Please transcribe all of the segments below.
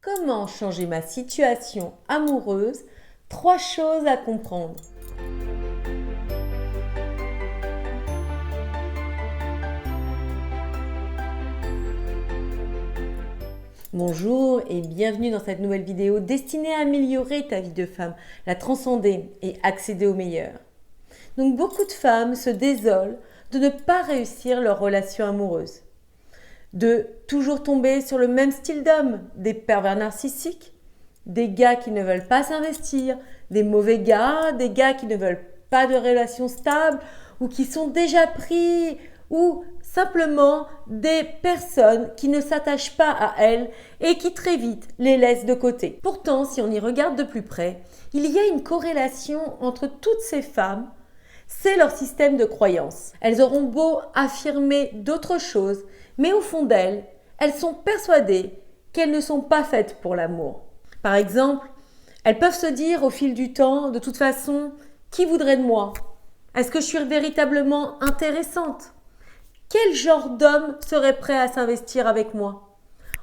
Comment changer ma situation amoureuse? 3 choses à comprendre. Bonjour et bienvenue dans cette nouvelle vidéo destinée à améliorer ta vie de femme, la transcender et accéder au meilleur. Donc beaucoup de femmes se désolent de ne pas réussir leur relation amoureuse, de toujours tomber sur le même style d'homme, des pervers narcissiques, des gars qui ne veulent pas s'investir, des mauvais gars, des gars qui ne veulent pas de relation stable ou qui sont déjà pris, ou simplement des personnes qui ne s'attachent pas à elles et qui très vite les laissent de côté. Pourtant, si on y regarde de plus près, il y a une corrélation entre toutes ces femmes. C'est leur système de croyance. Elles auront beau affirmer d'autres choses, mais au fond d'elles, elles sont persuadées qu'elles ne sont pas faites pour l'amour. Par exemple, elles peuvent se dire au fil du temps, de toute façon, qui voudrait de moi? Est-ce que je suis véritablement intéressante? Quel genre d'homme serait prêt à s'investir avec moi?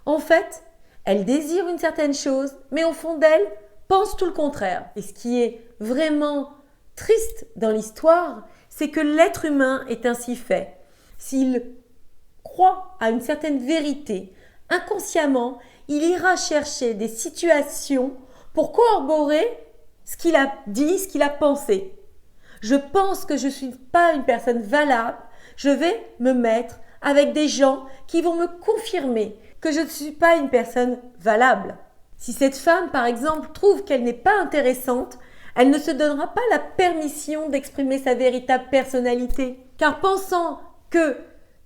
En fait, elles désirent une certaine chose, mais au fond d'elles, pensent tout le contraire. Et ce qui est vraiment triste dans l'histoire, c'est que l'être humain est ainsi fait. S'il croit à une certaine vérité, inconsciemment, il ira chercher des situations pour corroborer ce qu'il a dit, ce qu'il a pensé. Je pense que je ne suis pas une personne valable, je vais me mettre avec des gens qui vont me confirmer que je ne suis pas une personne valable. Si cette femme, par exemple, trouve qu'elle n'est pas intéressante, elle ne se donnera pas la permission d'exprimer sa véritable personnalité. Car pensant que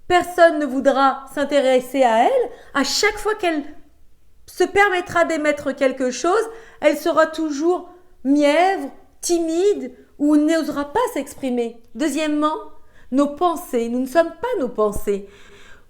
personne ne voudra s'intéresser à elle, à chaque fois qu'elle se permettra d'émettre quelque chose, elle sera toujours mièvre, timide ou n'osera pas s'exprimer. Deuxièmement, nos pensées, nous ne sommes pas nos pensées.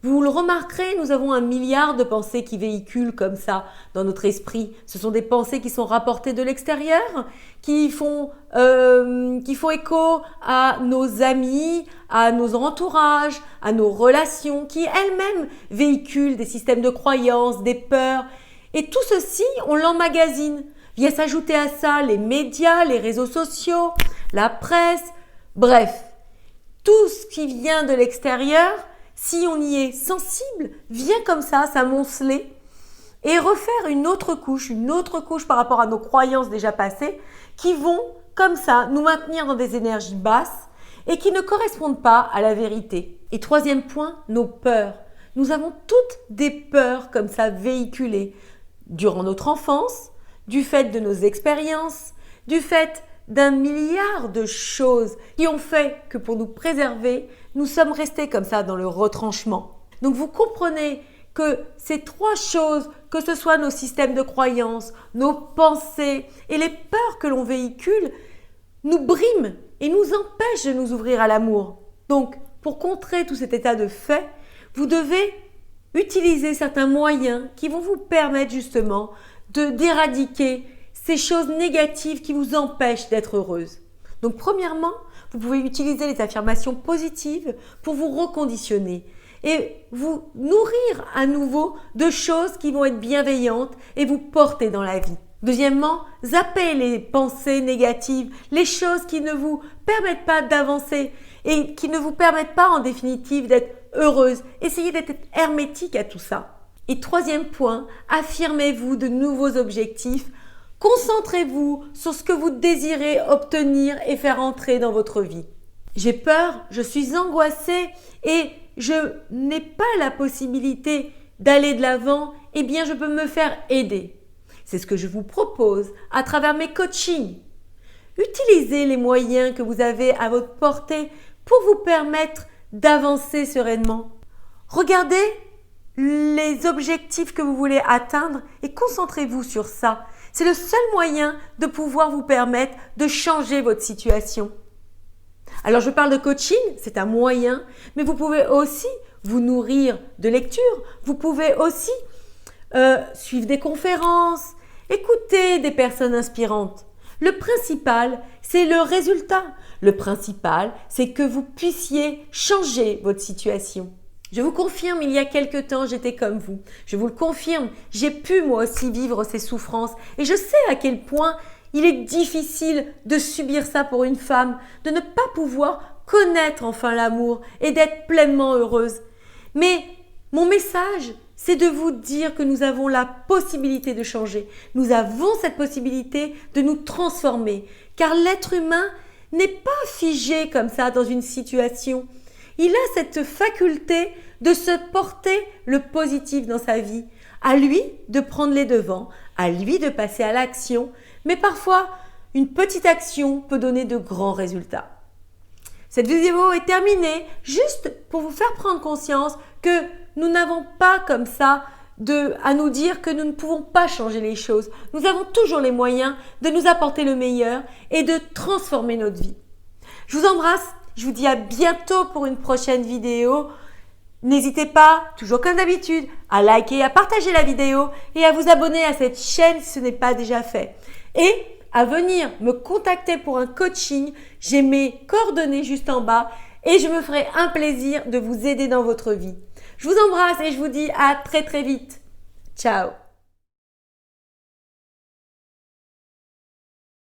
Vous le remarquerez, nous avons 1 milliard de pensées qui véhiculent comme ça dans notre esprit. Ce sont des pensées qui sont rapportées de l'extérieur, qui font écho à nos amis, à nos entourages, à nos relations, qui elles-mêmes véhiculent des systèmes de croyances, des peurs. Et tout ceci, on l'emmagasine. Vient s'ajouter à ça les médias, les réseaux sociaux, la presse, bref. Tout ce qui vient de l'extérieur, si on y est sensible, vient comme ça s'amonceler et refaire une autre couche par rapport à nos croyances déjà passées qui vont comme ça nous maintenir dans des énergies basses et qui ne correspondent pas à la vérité. Et troisième point, nos peurs. Nous avons toutes des peurs comme ça véhiculées durant notre enfance, du fait de nos expériences, du fait d'1 milliard de choses qui ont fait que pour nous préserver, nous sommes restés comme ça dans le retranchement. Donc vous comprenez que ces 3 choses, que ce soit nos systèmes de croyances, nos pensées et les peurs que l'on véhicule, nous briment et nous empêchent de nous ouvrir à l'amour. Donc pour contrer tout cet état de fait, vous devez utiliser certains moyens qui vont vous permettre justement d'éradiquer ces choses négatives qui vous empêchent d'être heureuse. Donc premièrement, vous pouvez utiliser les affirmations positives pour vous reconditionner et vous nourrir à nouveau de choses qui vont être bienveillantes et vous porter dans la vie. Deuxièmement, zappez les pensées négatives, les choses qui ne vous permettent pas d'avancer et qui ne vous permettent pas en définitive d'être heureuse. Essayez d'être hermétique à tout ça. Et troisième point, affirmez-vous de nouveaux objectifs. Concentrez-vous sur ce que vous désirez obtenir et faire entrer dans votre vie. J'ai peur, je suis angoissée et je n'ai pas la possibilité d'aller de l'avant, eh bien je peux me faire aider. C'est ce que je vous propose à travers mes coachings. Utilisez les moyens que vous avez à votre portée pour vous permettre d'avancer sereinement. Regardez les objectifs que vous voulez atteindre et concentrez-vous sur ça. C'est le seul moyen de pouvoir vous permettre de changer votre situation. Alors je parle de coaching, c'est un moyen, mais vous pouvez aussi vous nourrir de lecture, vous pouvez aussi suivre des conférences, écouter des personnes inspirantes. Le principal, c'est le résultat. Le principal, c'est que vous puissiez changer votre situation. Je vous confirme, il y a quelque temps, j'étais comme vous. Je vous le confirme, j'ai pu moi aussi vivre ces souffrances et je sais à quel point il est difficile de subir ça pour une femme, de ne pas pouvoir connaître enfin l'amour et d'être pleinement heureuse. Mais mon message, c'est de vous dire que nous avons la possibilité de changer. Nous avons cette possibilité de nous transformer, car l'être humain n'est pas figé comme ça dans une situation. Il a cette faculté de se porter le positif dans sa vie. À lui de prendre les devants, à lui de passer à l'action, mais parfois une petite action peut donner de grands résultats. Cette vidéo est terminée juste pour vous faire prendre conscience que nous n'avons pas comme ça à nous dire que nous ne pouvons pas changer les choses. Nous avons toujours les moyens de nous apporter le meilleur et de transformer notre vie. Je vous embrasse, je vous dis à bientôt pour une prochaine vidéo. N'hésitez pas, toujours comme d'habitude, à liker, à partager la vidéo et à vous abonner à cette chaîne si ce n'est pas déjà fait. Et à venir me contacter pour un coaching, j'ai mes coordonnées juste en bas et je me ferai un plaisir de vous aider dans votre vie. Je vous embrasse et je vous dis à très très vite. Ciao!